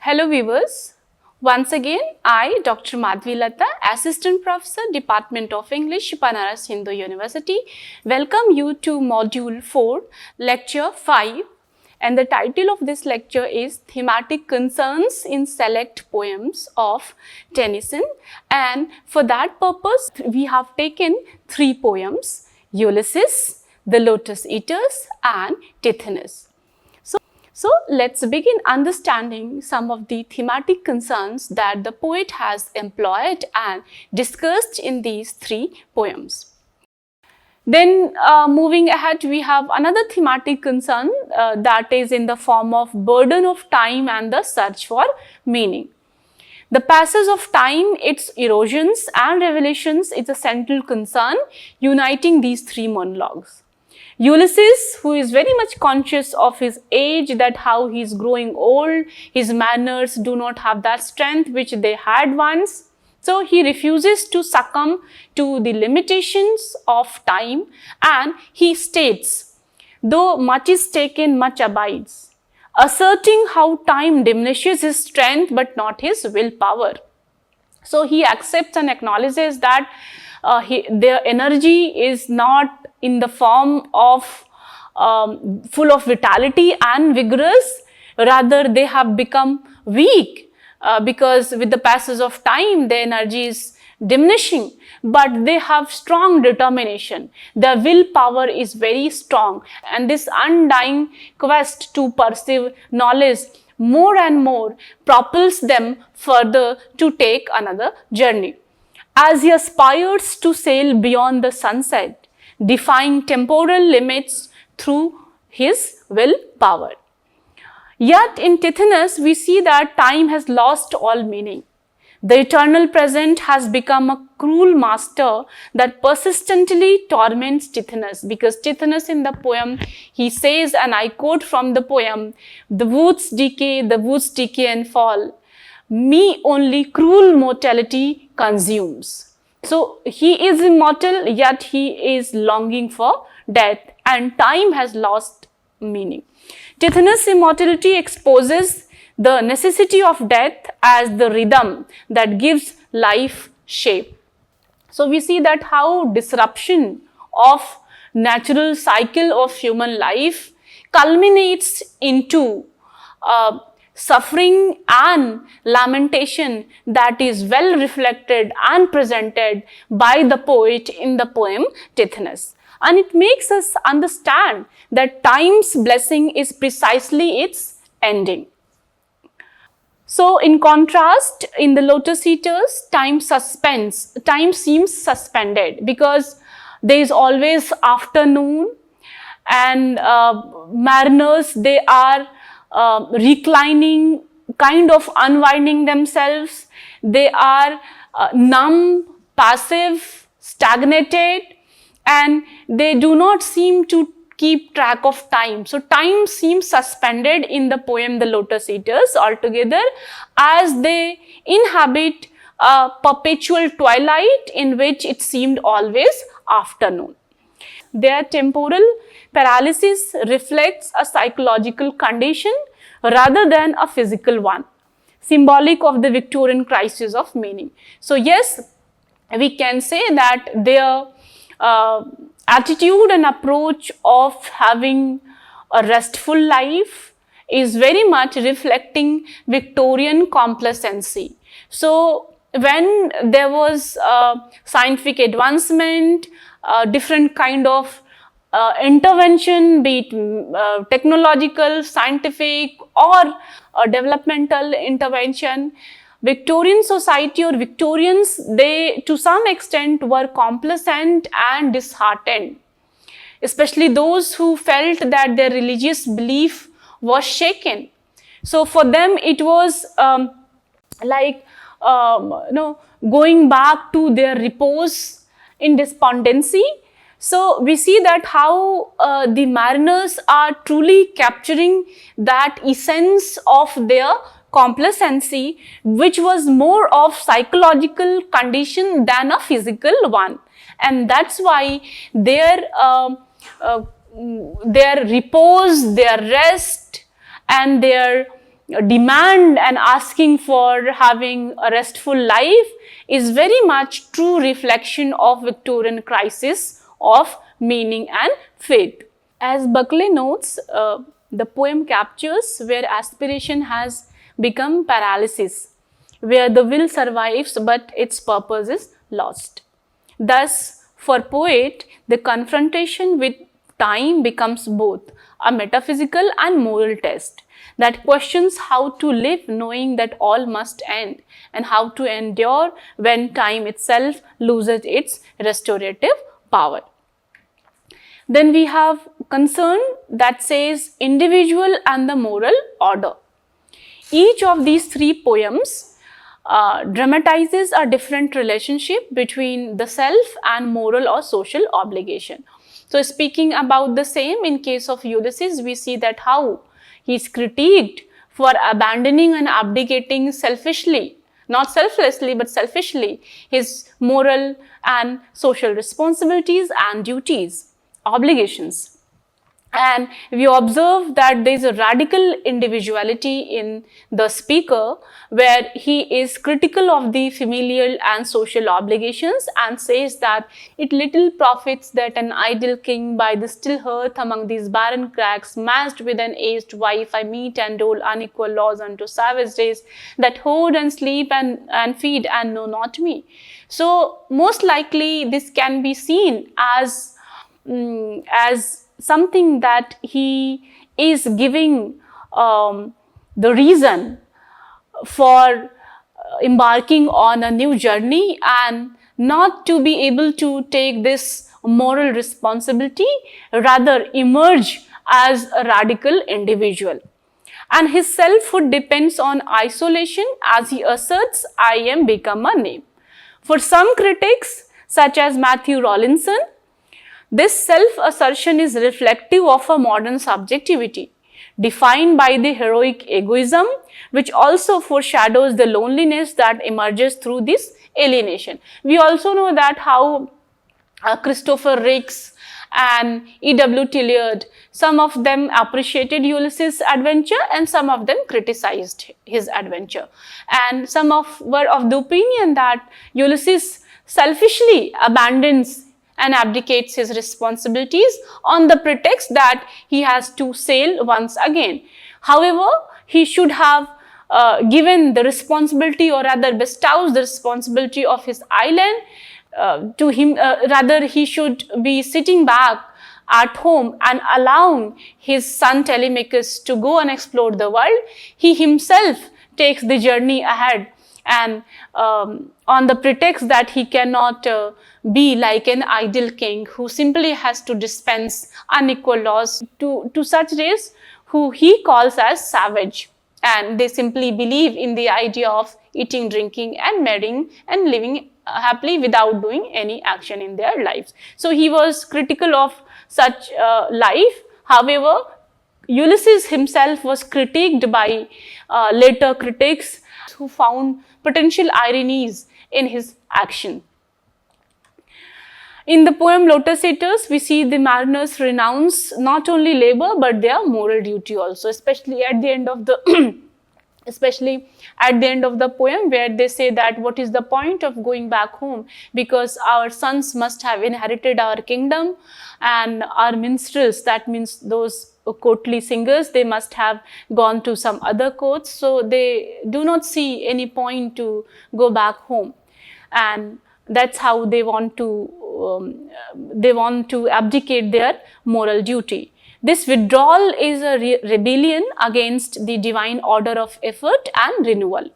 Hello viewers, once again I, Dr. Madhvi Lata, Assistant Professor, Department of English, Banaras Hindu University, welcome you to Module 4, Lecture 5, and the title of this lecture is Thematic Concerns in Select Poems of Tennyson, and for that purpose we have taken 3 poems, Ulysses, The Lotus Eaters and Tithonus. So let's begin understanding some of the thematic concerns that the poet has employed and discussed in these 3 poems. Then moving ahead, we have another thematic concern that is in the form of burden of time and the search for meaning. The passage of time, its erosions and revelations is a central concern uniting these 3 monologues. Ulysses, who is very much conscious of his age, that how he is growing old, his manners do not have that strength which they had once. So he refuses to succumb to the limitations of time, and he states, though much is taken, much abides, asserting how time diminishes his strength but not his willpower. So he accepts and acknowledges that their energy is not in the form of full of vitality and vigorous, rather they have become weak because with the passage of time their energy is diminishing, but they have strong determination. Their willpower is very strong, and this undying quest to perceive knowledge more and more propels them further to take another journey. As he aspires to sail beyond the sunset, defying temporal limits through his willpower. Yet in Tithonus, we see that time has lost all meaning. The eternal present has become a cruel master that persistently torments Tithonus, because Tithonus in the poem, he says, and I quote from the poem, the woods decay and fall. Me only cruel mortality consumes. So he is immortal, yet he is longing for death, and time has lost meaning. Tithonus' immortality exposes the necessity of death as the rhythm that gives life shape. So we see that how disruption of natural cycle of human life culminates into suffering and lamentation that is well reflected and presented by the poet in the poem Tithonus. And it makes us understand that time's blessing is precisely its ending. So in contrast, in the Lotus Eaters, time seems suspended because there is always afternoon, and mariners, they are reclining, kind of unwinding themselves. They are numb, passive, stagnated, and they do not seem to keep track of time. So time seems suspended in the poem The Lotus Eaters altogether, as they inhabit a perpetual twilight in which it seemed always afternoon. Their temporal paralysis reflects a psychological condition rather than a physical one, symbolic of the Victorian crisis of meaning. So yes, we can say that their attitude and approach of having a restful life is very much reflecting Victorian complacency. So when there was scientific advancement, different kind of intervention, be it technological, scientific or developmental intervention, Victorian society or Victorians, they to some extent were complacent and disheartened, especially those who felt that their religious belief was shaken. So for them it was going back to their repose in despondency. So we see that how the mariners are truly capturing that essence of their complacency, which was more of psychological condition than a physical one, and that's why their repose, their rest, and their demand and asking for having a restful life is very much true reflection of Victorian crisis of meaning and faith. As Buckley notes, the poem captures where aspiration has become paralysis, where the will survives but its purpose is lost. Thus, for poet, the confrontation with time becomes both a metaphysical and moral test that questions how to live knowing that all must end and how to endure when time itself loses its restorative power. Then we have concern that says individual and the moral order. Each of these three poems dramatizes a different relationship between the self and moral or social obligation. So speaking about the same, in case of Ulysses, we see that how he is critiqued for abandoning and abdicating selfishly, not selflessly but selfishly, his moral and social responsibilities and duties, obligations. And we observe that there is a radical individuality in the speaker where he is critical of the familial and social obligations and says that it little profits that an idle king by the still hearth among these barren crags matched with an aged wife I meet and dole unequal laws unto savage days that hoard and sleep and feed and know not me. So most likely this can be seen as something that he is giving the reason for embarking on a new journey and not to be able to take this moral responsibility, rather emerge as a radical individual. And his selfhood depends on isolation as he asserts, I am become a name. For some critics, such as Matthew Rawlinson, this self-assertion is reflective of a modern subjectivity, defined by the heroic egoism, which also foreshadows the loneliness that emerges through this alienation. We also know that how Christopher Ricks and E.W. Tilliard, some of them appreciated Ulysses' adventure and some of them criticized his adventure. And some were of the opinion that Ulysses selfishly abandons and abdicates his responsibilities on the pretext that he has to sail once again. However, he should have given the responsibility, or rather bestows the responsibility of his island to him. Rather, he should be sitting back at home and allowing his son Telemachus to go and explore the world. He himself takes the journey ahead, and on the pretext that he cannot be like an idle king who simply has to dispense unequal laws to such race who he calls as savage, and they simply believe in the idea of eating, drinking and marrying and living happily without doing any action in their lives. So he was critical of such life. However, Ulysses himself was critiqued by later critics who found potential ironies in his action. In the poem Lotus Eaters, we see the mariners renounce not only labor but their moral duty also, especially at the end of the poem, where they say that what is the point of going back home, because our sons must have inherited our kingdom, and our minstrels, that means those courtly singers, they must have gone to some other courts, so they do not see any point to go back home, and that's how they want to abdicate their moral duty. This withdrawal is a rebellion against the divine order of effort and renewal.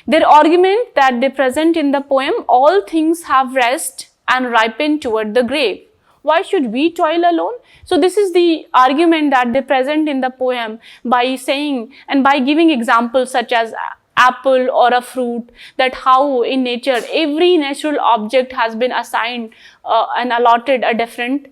Their argument that they present in the poem, all things have rest and ripen toward the grave. Why should we toil alone? So this is the argument that they present in the poem by saying and by giving examples such as apple or a fruit, that how in nature every natural object has been assigned and allotted a different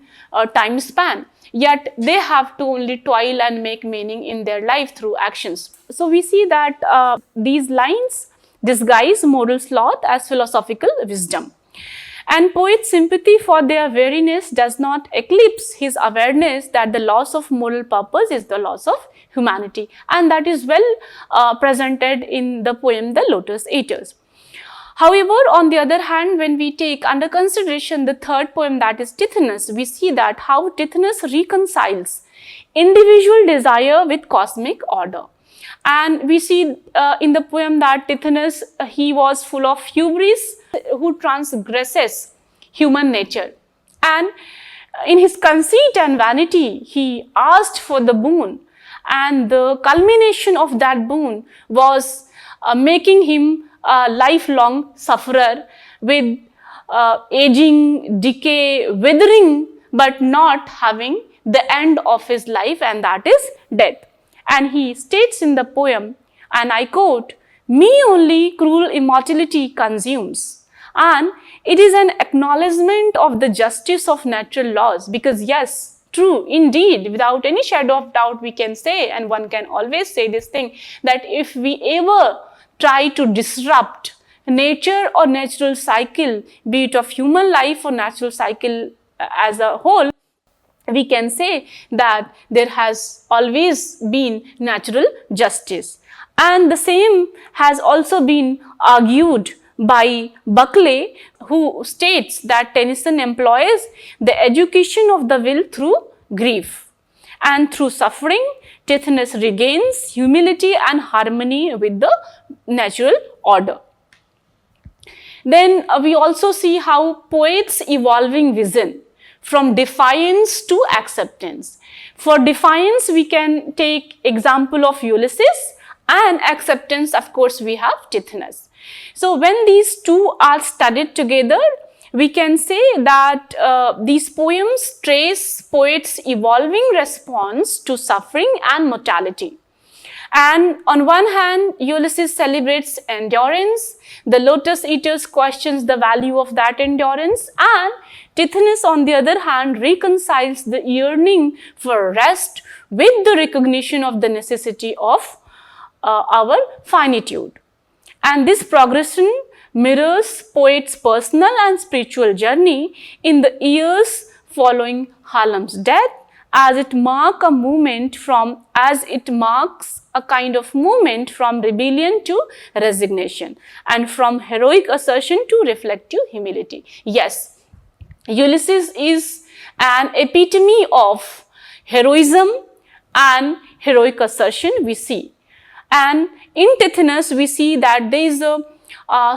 time span, yet they have to only toil and make meaning in their life through actions. So we see that these lines disguise moral sloth as philosophical wisdom. And poet's sympathy for their weariness does not eclipse his awareness that the loss of moral purpose is the loss of humanity. And that is well presented in the poem The Lotus Eaters. However, on the other hand, when we take under consideration the third poem, that is Tithonus, we see that how Tithonus reconciles individual desire with cosmic order. And we see in the poem that Tithonus, he was full of hubris who transgresses human nature. And in his conceit and vanity, he asked for the boon. And the culmination of that boon was making him a lifelong sufferer with aging, decay, withering, but not having the end of his life, and that is death. And he states in the poem, and I quote, "Me only cruel immortality consumes." And it is an acknowledgement of the justice of natural laws, because yes, true, indeed, without any shadow of doubt, we can say, and one can always say this thing, that if we ever try to disrupt nature or natural cycle, be it of human life or natural cycle as a whole, we can say that there has always been natural justice. And the same has also been argued by Buckley, who states that Tennyson employs the education of the will through grief. And through suffering, Tithonus regains humility and harmony with the natural order. Then we also see how poet's evolving vision from defiance to acceptance. For defiance, we can take example of Ulysses, and acceptance, of course, we have Tithonus. So when these two are studied together, we can say that these poems trace poet's evolving response to suffering and mortality. And on one hand, Ulysses celebrates endurance, the Lotus Eaters questions the value of that endurance, and Tithonus, on the other hand, reconciles the yearning for rest with the recognition of the necessity of our finitude. And this progression mirrors poet's personal and spiritual journey in the years following Halam's death, as it marks a kind of movement from rebellion to resignation, and from heroic assertion to reflective humility. Yes, Ulysses is an epitome of heroism and heroic assertion, we see. And in Tithonus, we see that there is a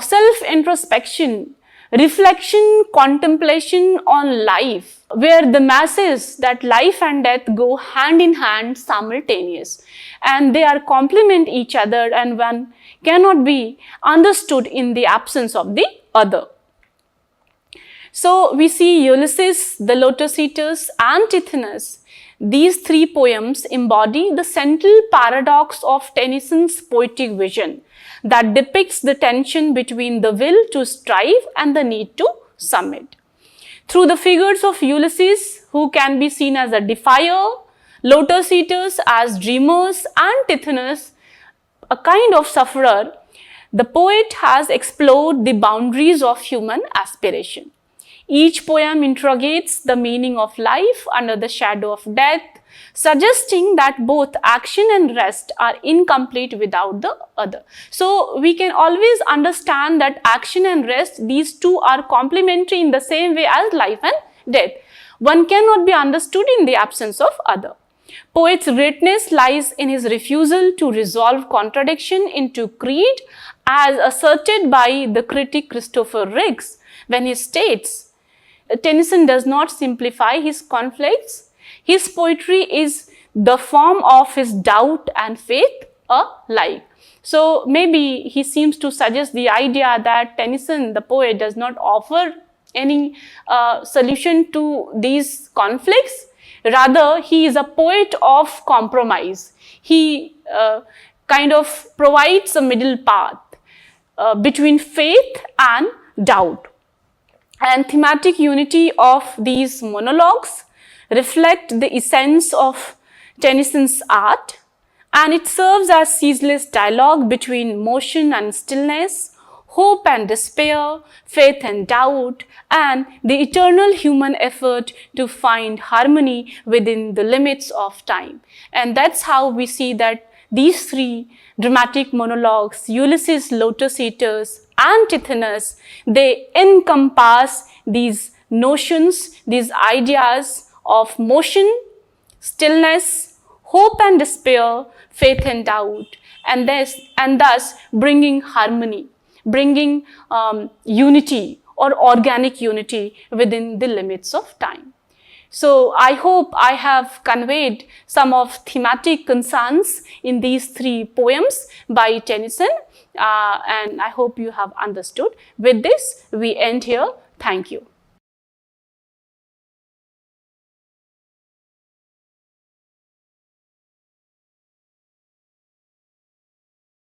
self-introspection, reflection, contemplation on life, where the masses, that life and death go hand in hand, simultaneous, and they are complement each other, and one cannot be understood in the absence of the other. So we see Ulysses, the Lotus Eaters, and Tithonus. These three poems embody the central paradox of Tennyson's poetic vision that depicts the tension between the will to strive and the need to submit. Through the figures of Ulysses, who can be seen as a defier, Lotus Eaters as dreamers, and Tithonus, a kind of sufferer, the poet has explored the boundaries of human aspiration. Each poem interrogates the meaning of life under the shadow of death, suggesting that both action and rest are incomplete without the other. So we can always understand that action and rest, these two are complementary in the same way as life and death. One cannot be understood in the absence of other. Poet's greatness lies in his refusal to resolve contradiction into creed, as asserted by the critic Christopher Riggs when he states, Tennyson does not simplify his conflicts. His poetry is the form of his doubt and faith alike. So maybe he seems to suggest the idea that Tennyson, the poet, does not offer any solution to these conflicts. Rather, he is a poet of compromise. He kind of provides a middle path between faith and doubt. And thematic unity of these monologues reflect the essence of Tennyson's art, and it serves as ceaseless dialogue between motion and stillness, hope and despair, faith and doubt, and the eternal human effort to find harmony within the limits of time. And that's how we see that these three dramatic monologues, Ulysses, Lotus Eaters, and Tithonus, they encompass these notions, these ideas of motion, stillness, hope and despair, faith and doubt, and thus bringing harmony, bringing unity or organic unity within the limits of time. So I hope I have conveyed some of thematic concerns in these three poems by Tennyson, and I hope you have understood. With this, we end here. Thank you.